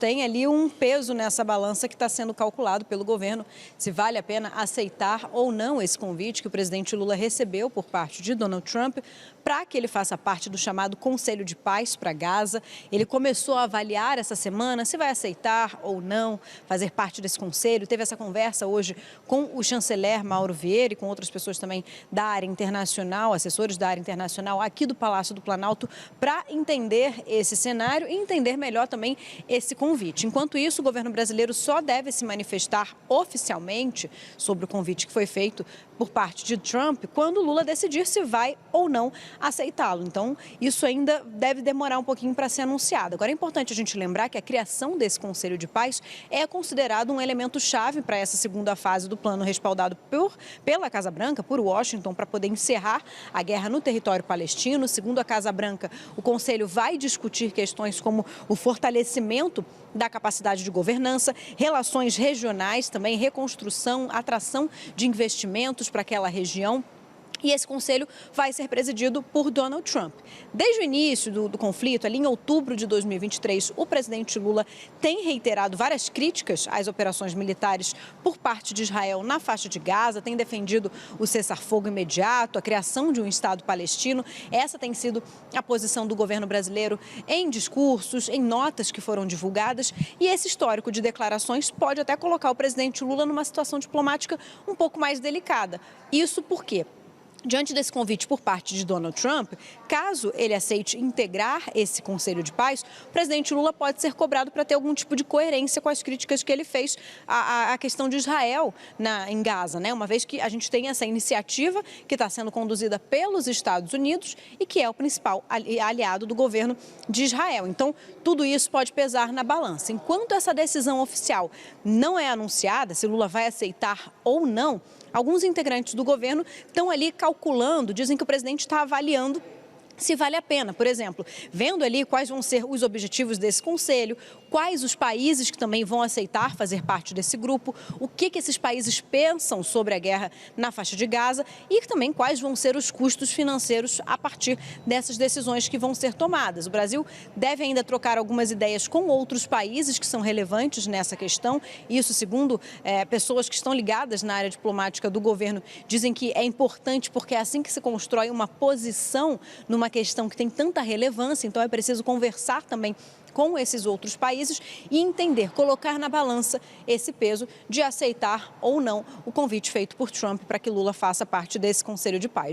tem ali um peso nessa balança que está sendo calculado pelo governo, se vale a pena aceitar ou não esse convite que o presidente Lula recebeu por parte de Donald Trump para que ele faça parte do chamado Conselho de Paz para Gaza. Ele começou a avaliar essa semana se vai aceitar ou não fazer parte desse conselho. Teve essa conversa hoje com o chanceler Mauro Vieira e com outras pessoas também da área internacional, assessores da área internacional aqui do Palácio do Planalto, para entender esse cenário e entender melhor também esse convite. Enquanto isso, o governo brasileiro só deve se manifestar oficialmente sobre o convite que foi feito por parte de Trump quando Lula decidir se vai ou não aceitá-lo. Então, isso ainda deve demorar um pouquinho para ser anunciado. Agora, é importante a gente lembrar que a criação desse Conselho de Paz é considerado um elemento-chave para essa segunda fase do plano respaldado pela Casa Branca, por Washington, para poder encerrar a guerra no território palestino. Segundo a Casa Branca, o Conselho vai discutir questões como o fortalecimento da capacidade de governança, relações regionais, também reconstrução, atração de investimentos para aquela região. E esse conselho vai ser presidido por Donald Trump. Desde o início do conflito, ali em outubro de 2023, o presidente Lula tem reiterado várias críticas às operações militares por parte de Israel na faixa de Gaza, tem defendido o cessar-fogo imediato, a criação de um Estado palestino. Essa tem sido a posição do governo brasileiro em discursos, em notas que foram divulgadas. E esse histórico de declarações pode até colocar o presidente Lula numa situação diplomática um pouco mais delicada. Isso por quê? Diante desse convite por parte de Donald Trump, caso ele aceite integrar esse Conselho de Paz, o presidente Lula pode ser cobrado para ter algum tipo de coerência com as críticas que ele fez à questão de Israel em Gaza, né? Uma vez que a gente tem essa iniciativa que está sendo conduzida pelos Estados Unidos e que é o principal aliado do governo de Israel. Então, tudo isso pode pesar na balança. Enquanto essa decisão oficial não é anunciada, se Lula vai aceitar ou não, alguns integrantes do governo estão ali calculando, dizem que o presidente está avaliando se vale a pena, por exemplo, vendo ali quais vão ser os objetivos desse conselho, quais os países que também vão aceitar fazer parte desse grupo, o que esses países pensam sobre a guerra na faixa de Gaza e também quais vão ser os custos financeiros a partir dessas decisões que vão ser tomadas. O Brasil deve ainda trocar algumas ideias com outros países que são relevantes nessa questão. Isso, segundo pessoas que estão ligadas na área diplomática do governo, dizem que é importante porque é assim que se constrói uma posição numa questão que tem tanta relevância, então é preciso conversar também com esses outros países e entender, colocar na balança esse peso de aceitar ou não o convite feito por Trump para que Lula faça parte desse Conselho de Paz.